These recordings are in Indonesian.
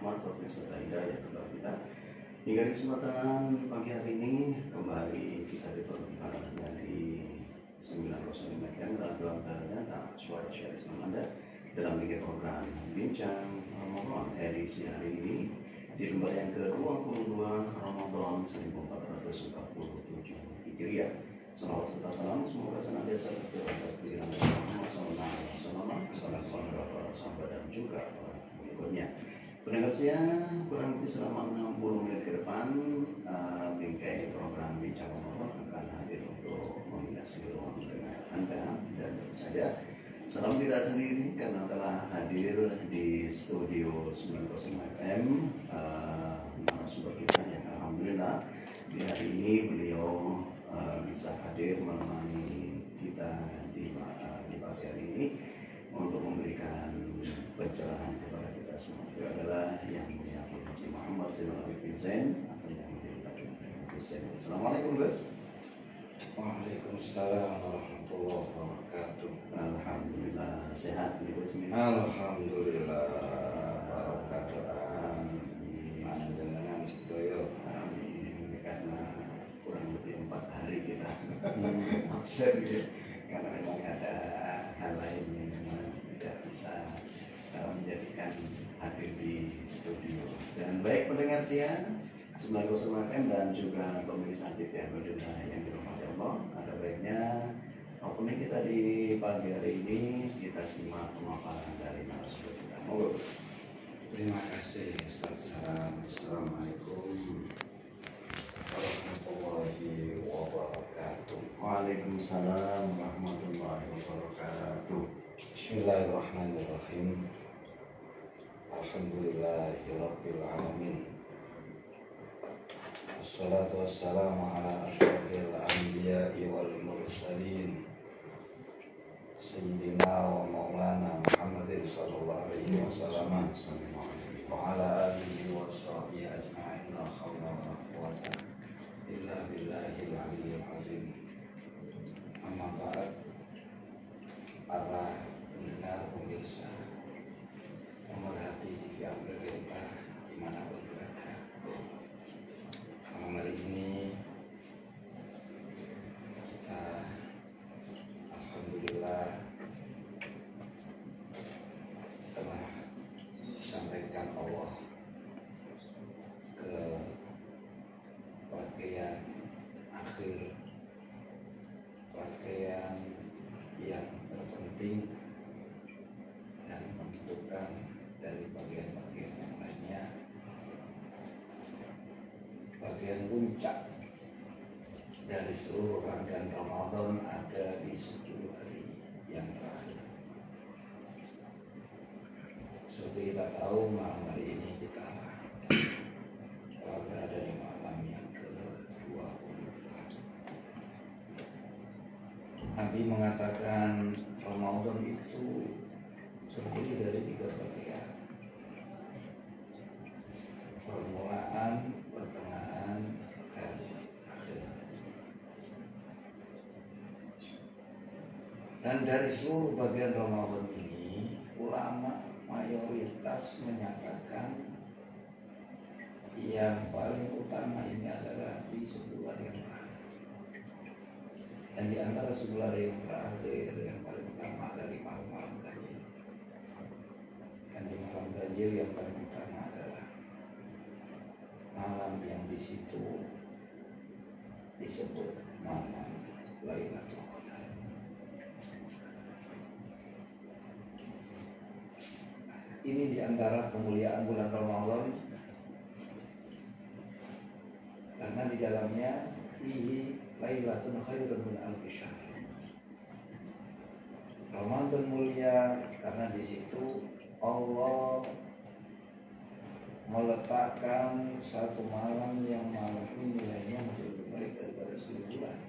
rahmat, taufik serta hidayah kepada kita. Hingga di kesempatan pagi hari ini kembali kita dipertemukan dari 905 FM dalam ternyata suara syariah Islam Anda dalam bikin program Bincang Ramadan edisi hari ini di lembar yang ke-22 Ramadan 1447 Hijriah. Salawat serta salam semoga senantiasa tercurah di dalam Muhammad SAW, para sahabat dan juga para pengikutnya. Pendengar saya kurang lebih selama 60 menit ke depan bingkai program Bincang Ramadan akan hadir untuk menghiasi ruang dengan Anda dan tentu saja salam tidak sendiri karena telah hadir di studio 90 FM narasumber kita yang alhamdulillah di hari ini beliau bisa hadir menemani kita di pagi hari ini untuk memberikan pencerahan kepada kita semua. Itu adalah yang mulia Haji Muhammad Zainul Abidin Zain atau yang mulia Hussein. Assalamualaikum Gus. Waalaikumsalam warahmatullahi wabarakatuh. Alhamdulillah sehat nih Gus. Alhamdulillah barakatuh. Panjenengan sedaya. Amin. Karena kurang lebih 4 hari kita absen gitu. Karena memang ada hal lain yang memang tidak bisa menjadikan hadir di studio. Dan baik pendengar siang 90 FM dan juga pemirsa TV yang dirahmati Allah, ada baiknya opening kita di pagi hari ini kita simak pemaparan dari narasumber kita. Moga. Terima kasih Ustaz. Assalamualaikum warahmatullahi wabarakatuh. Waalaikumsalam warahmatullahi wabarakatuh. Bismillahirrahmanirrahim. Alhamdulillahirabbil alamin. Wassalatu wassalamu ala asyrafil anbiya'i wal mursalin Sayyidina wa maulana Muhammadin sallallahu alaihi wasallam wa ala alihi wa sahbihi ajma'in. La haula wa la quwwata illa billahil aliyyil azim. Amma ba'd. Para pendengar pemirsa pemerhati TV Ambil Perintah dimanapun berada, malam hari ini kita alhamdulillah telah disampaikan Allah ke bagian akhir, bagian yang terpenting dan menentukan dari bagian-bagian yang lainnya. Bagian puncak dari seluruh rangkaian Ramadan ada di 10 hari yang terakhir. Seperti kita tahu, malam hari ini kita telah berada di malam yang ke-22. Nabi mengatakan Ramadan itu terdiri dari 3 bagian: permulaan, pertengahan, dan akhir. Dan dari seluruh bagian Ramadan ini, ulama mayoritas menyatakan yang paling utama ini adalah di 10 hari yang terakhir. Dan di antara 10 hari yang terakhir, yang paling utama adalah di malam-malam ganjil. Dan di malam ganjil yang paling utama adalah malam yang di situ disebut malam Lailatul Qadar. Ini di antara kemuliaan bulan Ramadan karena di dalamnya fihi Lailatul Khairun min alfi syahr. Ramadan mulia karena di situ Allah meletakkan satu malam yang malam ini nilainya masih lebih baik daripada 1000 bulan.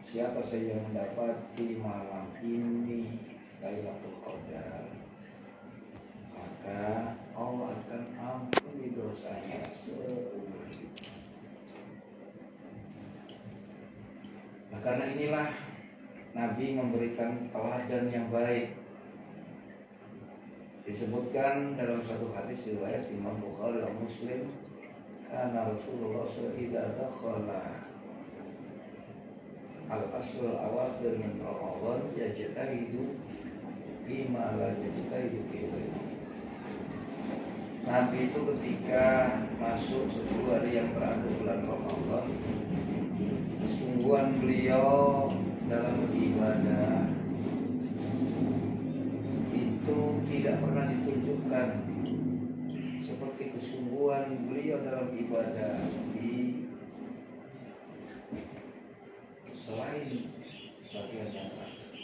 Siapa saja yang mendapati malam ini Lailatul Qadar, maka Allah akan ampuni dosanya seumur hidup. Nah, karena inilah Nabi memberikan teladan yang baik. Disebutkan dalam satu hadis riwayat Imam Bukhari dan Muslim, karena Rasulullah SAW dakhala al-asrul awakhir min Ramadan yajtahidu bima la yajtahidu fi ghairihi. Nabi itu ketika masuk 10 hari yang terakhir bulan Ramadan, kesungguhan beliau dalam beribadah itu tidak pernah ditunjukkan seperti kesungguhan beliau dalam ibadah di selain bagian yang terakhir.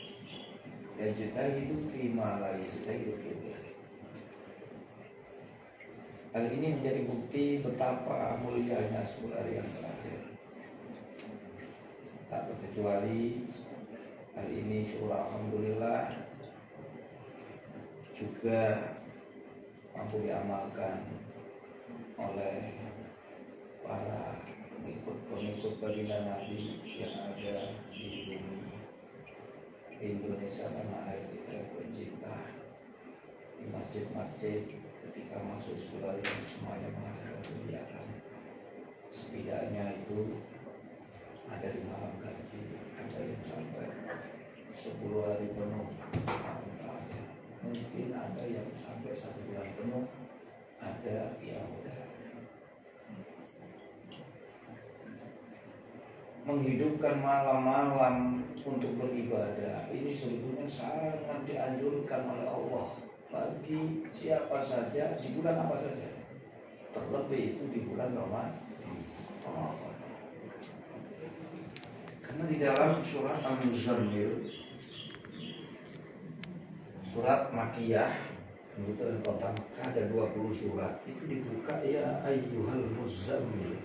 Yajtahidu fima la yajtahidu fi ghairihi. Hal ini menjadi bukti betapa mulianya 10 hari yang terakhir. Tak terkecuali hal ini surah Alhamdulillah juga mampu diamalkan oleh para pengikut baginda Nabi yang ada di bumi Indonesia tanah air kita yang tercinta. Di masjid-masjid ketika masuk 10 hari semuanya mengadakan kegiatan, setidaknya itu ada di malam gaji, ada yang sampai 10 hari penuh malam terakhir. Mungkin ada yang sampai 1 bulan penuh, ada yang udah menghidupkan malam-malam untuk beribadah. Ini sebetulnya sangat dianjurkan oleh Allah bagi siapa saja di bulan apa saja, terlebih itu di bulan Ramadan. Karena di dalam surat Al-Muzammil, surat Makkiyah, menurut kota Makkah ada 20 surat, itu dibuka ya ayyuhal muzammil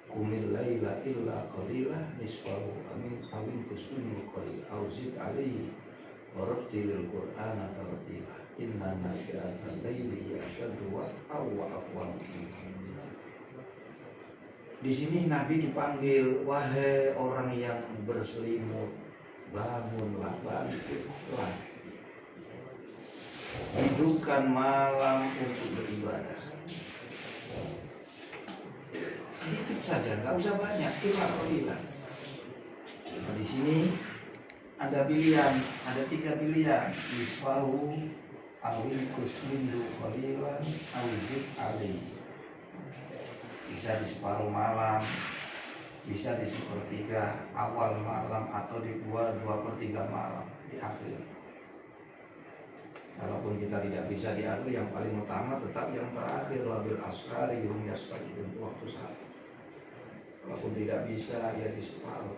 qumil laila illa qalila nisfahu amin kusminhu qalil auzid alaihi warattilil qur'ana tartila inna nasyi'atal laili asyaddu wa aqwam. Di sini Nabi dipanggil, wahai orang yang berselimut, bangunlah, bangkitlah, hidupkan malam untuk beribadah. Sedikit saja, nggak usah banyak, cuma qalilan. Nah, di sini ada pilihan, ada 3 pilihan. Isfahu awil kusmindu qalilan awzid alaihi. Bisa di separuh malam, bisa di 1/3 awal malam, atau di 2/3 malam di akhir. Kalaupun kita tidak bisa di akhir, yang paling utama tetap yang terakhir, wabil ashari hum yastaghfirun, waktu saat. Kalaupun tidak bisa, ya di separuh.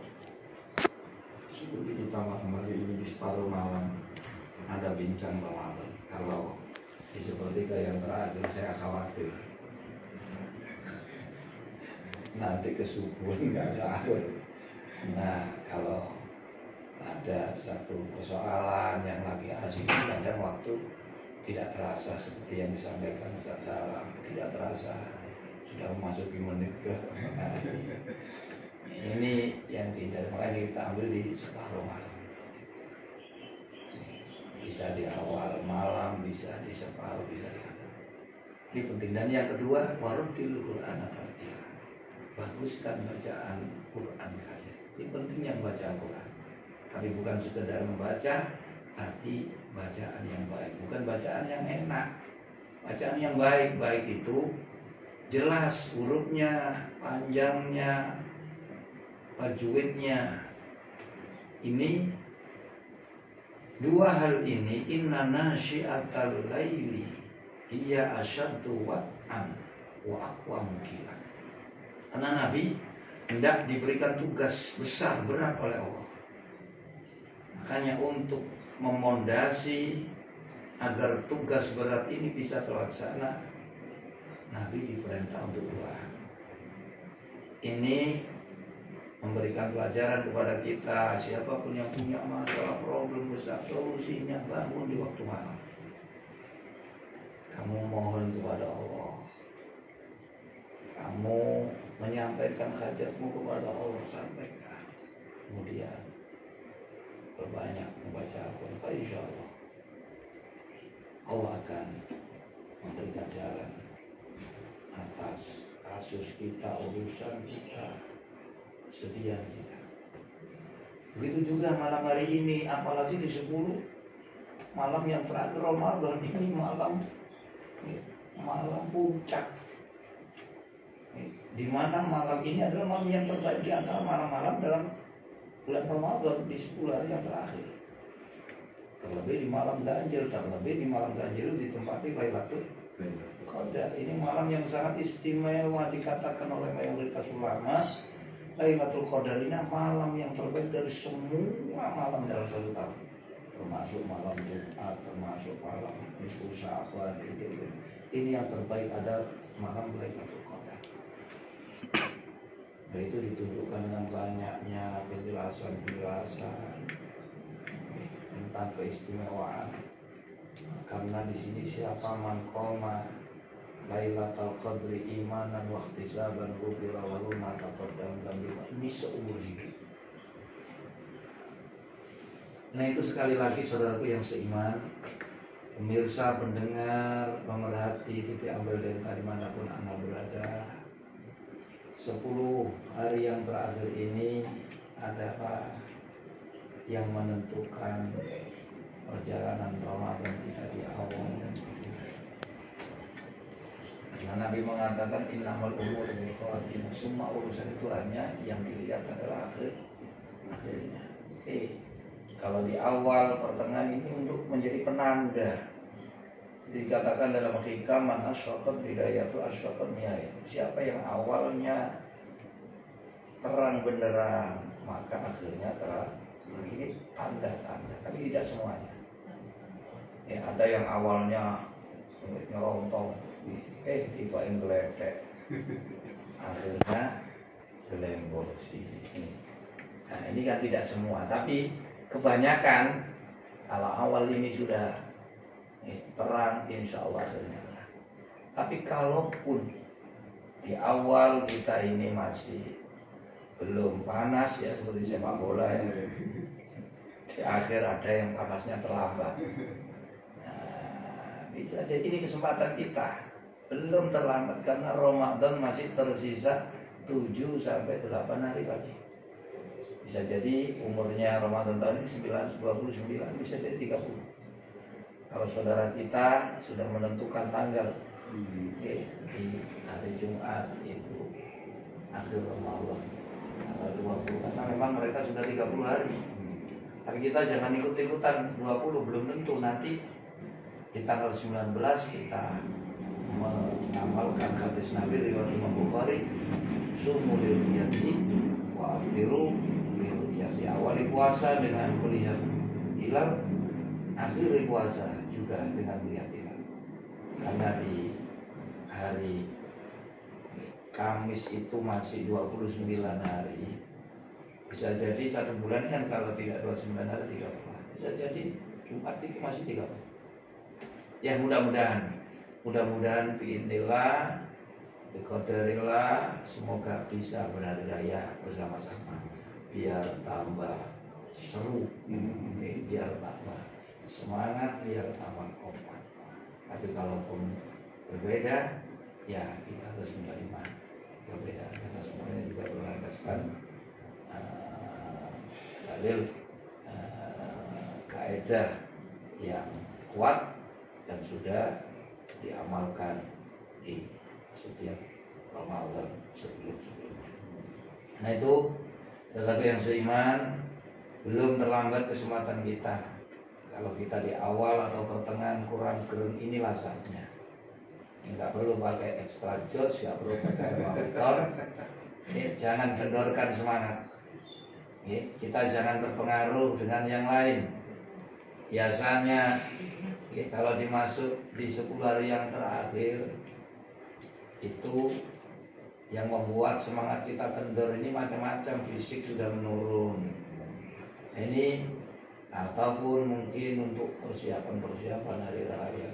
Seperti kita kemarin ini di separuh malam ada bincang Ramadan. Kalau di 1/3 yang terakhir, saya khawatir nanti kesubuhan nggak ada. Nah, kalau ada satu persoalan yang lagi asik, kadang waktu tidak terasa seperti yang disampaikan Ustaz Salam, tidak terasa sudah memasuki menit ke ini yang tidak, makanya kita ambil di separuh malam, bisa di awal malam, bisa di separuh, bisa di akhir. Ini penting. Dan yang kedua, warattilil qur'ana tartila, baguskan bacaan Quran kalian. Ini pentingnya bacaan Quran, tapi bukan sekedar membaca, tapi bacaan yang baik, bukan bacaan yang enak. Bacaan yang baik, baik itu jelas hurufnya, panjangnya, tajwidnya. Ini 2 hal ini, inna nasyi'atal laili hiya asyaddu wat'an wa aqwamu qila. Karena Nabi hendak diberikan tugas besar, berat oleh Allah. Makanya untuk memondasi agar tugas berat ini bisa terlaksana, Nabi diperintah untuk doa. Ini memberikan pelajaran kepada kita, siapapun yang punya masalah, problem besar, solusinya bangun di waktu malam. Kamu mohon kepada Allah, kamu menyampaikan hajatmu kepada Allah, sampaikan. Kemudian berbanyak membaca Al-Quran, insya Allah Allah akan memberikan jalan atas kasus kita, urusan kita, kesedihan kita. Begitu juga malam hari ini, apalagi di 10 malam yang terakhir Ramadan ini, malam puncak, di mana malam ini adalah malam yang terbaik di antara malam-malam dalam bulan Ramadan di 10 hari yang terakhir. Terlebih di malam ganjil, ditempati Lailatul Qadar. Ini malam yang sangat istimewa, dikatakan oleh mayoritas ulama. Lailatul Qadar ini malam yang terbaik dari semua malam dalam satu tahun, termasuk malam Jumat, termasuk malam Nisfu Sya'ban. Ini yang terbaik ada malam Lailatul Qadar. Dan itu ditunjukkan dengan banyaknya penjelasan tentang keistimewaan. Karena di sini siapa man qoma Lailatul Qadri imanan wa ihtisaban ghufira lahu ma taqaddama min dhanbihi. Ini seumur hidup. Nah itu sekali lagi saudaraku yang seiman, pemirsa, pendengar, pemerhati TV Ambil Delta dimanapun Anda berada, 10 hari yang terakhir ini adalah yang menentukan perjalanan Ramadan kita di awal dan akhir. Karena Nabi mengatakan innamal umur bil khawatim, semua urusan itu hanya yang dilihat adalah akhirnya. Kalau di awal pertengahan ini untuk menjadi penanda. Dikatakan dalam hikam man asyaqat bidayatu asyaqat nihayat. Siapa yang awalnya terang benderang, maka akhirnya terang. Ini tanda-tanda, tapi tidak semuanya. Ada yang awalnya nyerontong, tiba yang geledek, akhirnya gelembor sih. Nah ini kan tidak semua, tapi kebanyakan kalau awal ini sudah terang, insya Allah akhirnya terang. Tapi kalaupun di awal kita ini masih belum panas ya, seperti sepak bola ya, di akhir ada yang panasnya terlambat. Nah, bisa jadi ini kesempatan kita, belum terlambat karena Ramadan masih tersisa 7-8 hari lagi. Bisa jadi umurnya Ramadan tahun ini 29, bisa jadi 30. Kalau saudara kita sudah menentukan tanggal di hari Jumat itu akhir Ramadan tanggal 20, karena memang mereka sudah 30 hari. Tapi kita jangan ikut-ikutan 20, belum tentu nanti di tanggal 19 kita mengamalkan hadis Nabi riwayat Imam Bukhari, sumu liruyati wa afiru liruyati. Awali puasa dengan melihat hilal, akhiri puasa juga dengan melihat hilal. Karena di hari Kamis itu masih 29 hari. Bisa jadi 1 bulan kan kalau tidak 29 hari 30. Bisa jadi Jumat itu masih 30. Ya mudah-mudahan biidznillah, biqadarillah, semoga bisa berhari raya bersama-sama biar tambah seru, biar tambah semangat, biar tambah kompak. Tapi kalaupun berbeda, ya kita harus menerima perbedaan karena semuanya juga berlandaskan dalil kaidah yang kuat dan sudah diamalkan di setiap Ramadan sebelum-sebelumnya. Nah itu lagi yang seiman, belum terlambat kesempatan kita. Kalau kita di awal atau pertengahan kurang gerun, inilah saatnya. Nggak perlu pakai extra jokes, nggak perlu pakai monitor. Jangan kendorkan semangat. Kita jangan terpengaruh dengan yang lain. Biasanya kalau dimasuk di 10 hari yang terakhir itu yang membuat semangat kita kendor ini macam-macam. Fisik sudah menurun. Ini ataupun mungkin untuk persiapan hari raya,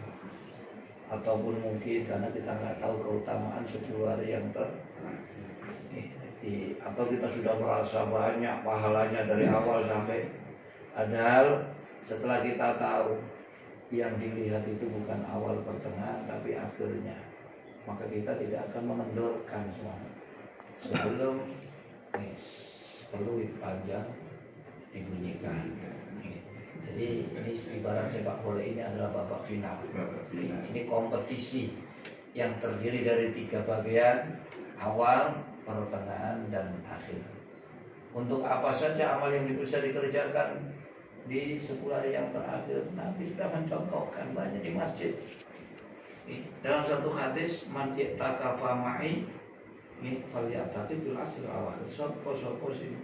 ataupun mungkin karena kita nggak tahu keutamaan 10 hari yang atau kita sudah merasa banyak pahalanya dari awal sampai, padahal setelah kita tahu yang dilihat itu bukan awal pertengahan tapi akhirnya, maka kita tidak akan mengendorkan semangat sebelum peluit panjang dibunyikan. Jadi ini ibarat sepak bola ini adalah babak final. Ini kompetisi yang terdiri dari 3 bagian, awal, pertengahan, dan akhir. Untuk apa saja amal yang bisa dikerjakan di 10 hari yang terakhir, Nabi sudah mencontohkan banyak di masjid. Dalam satu hadis, man i'takafa ma'i falyataqi fil asr awal. Sopo sing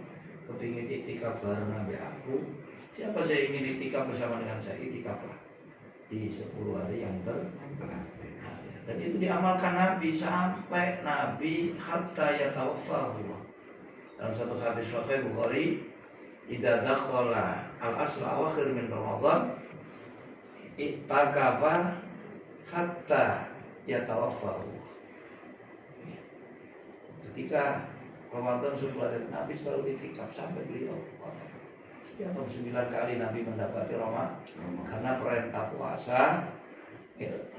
kepingin iktikaf bareng Nabi aku. Siapa saya ingin iktikaf bersama dengan saya, iktikaflah di 10 hari yang terakhir. Dan itu diamalkan Nabi sampai Nabi hatta yatawaffahu. Dalam satu hadis Sahih Bukhari, idza dakhala al-asr awakhir min Ramadan ittakafa hatta yatawaffahu. Ketika Ramadan 10 hari Nabi selalu itikaf sampai beliau wafat. Setiap tahun 9 kali Nabi mendapati Ramadan karena perintah puasa.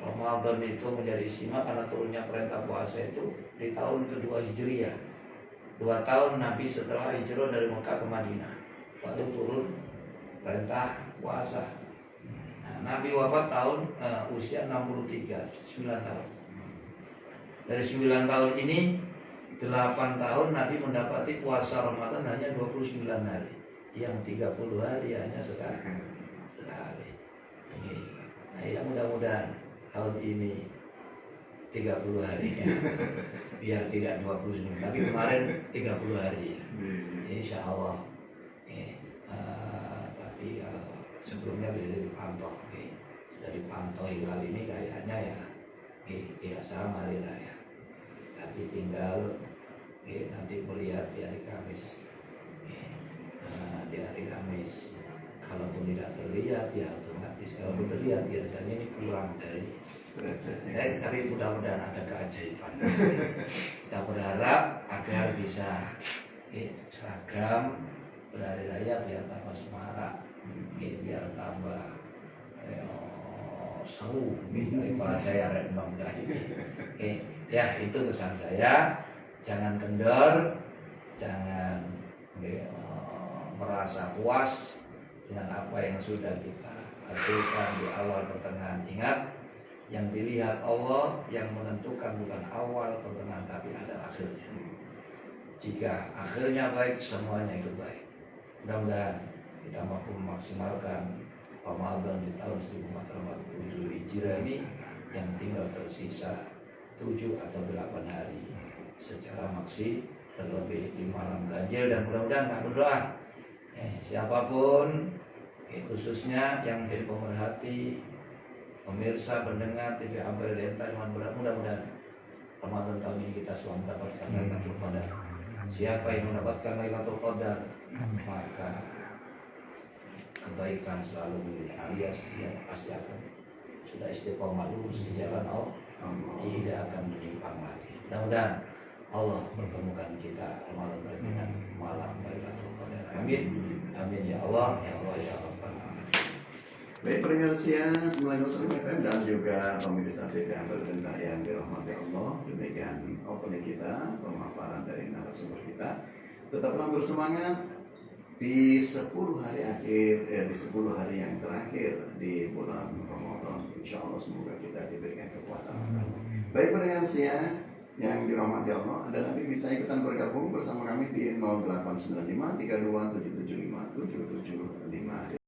Ramadan itu menjadi istimewa karena turunnya perintah puasa itu di tahun kedua Hijriah. 2 tahun Nabi setelah hijrah dari Mekah ke Madinah baru turun perintah puasa. Nabi wafat tahun usia 63, 9 tahun. Dari 9 tahun ini 8 tahun Nabi mendapati puasa Ramadan hanya 29 hari. Yang 30 hari hanya sekali. Nah, ya mudah-mudahan tahun ini 30 hari ya. Biar tidak 29, tapi kemarin 30 hari ya. Insya Allah. Tapi kalau sebelumnya bisa dipantau. Sudah dipantau hilal ini kayaknya ya tidak sama hari raya. Tapi tinggal nanti melihat di hari Kamis. Di hari Kamis. Kalaupun tidak terlihat ya otomatis, kalau terlihat biasanya ini kurang dari tapi mudah-mudahan ada keajaiban. Kita berharap agar bisa seragam berhari raya biar tambah semarak, biar tambah seru daripada saya Rembang tadi. Ya itu pesan saya, jangan kendor, jangan merasa puas dengan apa yang sudah kita hasilkan di awal pertengahan. Ingat, yang dilihat Allah yang menentukan bukan awal pertengahan tapi adalah akhirnya. Jika akhirnya baik, semuanya itu baik. Mudah-mudahan kita mampu memaksimalkan Ramadan di tahun 1447 Hijriah ini yang tinggal tersisa 7 atau 8 hari secara maksi, terlebih di malam ganjil. Dan mudah-mudahan tak berdoa siapapun, khususnya yang menjadi pemerhati, pemirsa, pendengar TV Ampel Lenta, mudah-mudahan Ramadan tahun ini kita semua mendapatkan Lailatul Qadar. Siapa yang mendapatkan Lailatul Qadar, maka kebaikan selalu milik, alias dia pasti akan sudah istiqomah lurus di jalan Allah, tidak akan menyimpang lagi. Mudah-mudahan Allah pertemukan kita Ramadan dengan malam Lailatul Qadar. Amin. Amin ya Allah, ya Allah, ya Rabbal Alamin. Baik pendengar 905 FM dan juga pemirsa TV Ampel Lenta yang dirahmati Allah, demikian opening kita, pemaparan dari narasumber kita. Tetaplah bersemangat di 10 hari akhir, di 10 hari yang terakhir di bulan Ramadan. Insya Allah semoga kita diberikan kekuatan. Baik pendengar yang dirahmati Allah, Anda nanti bisa ikutan bergabung bersama kami di 0895 32 775 775.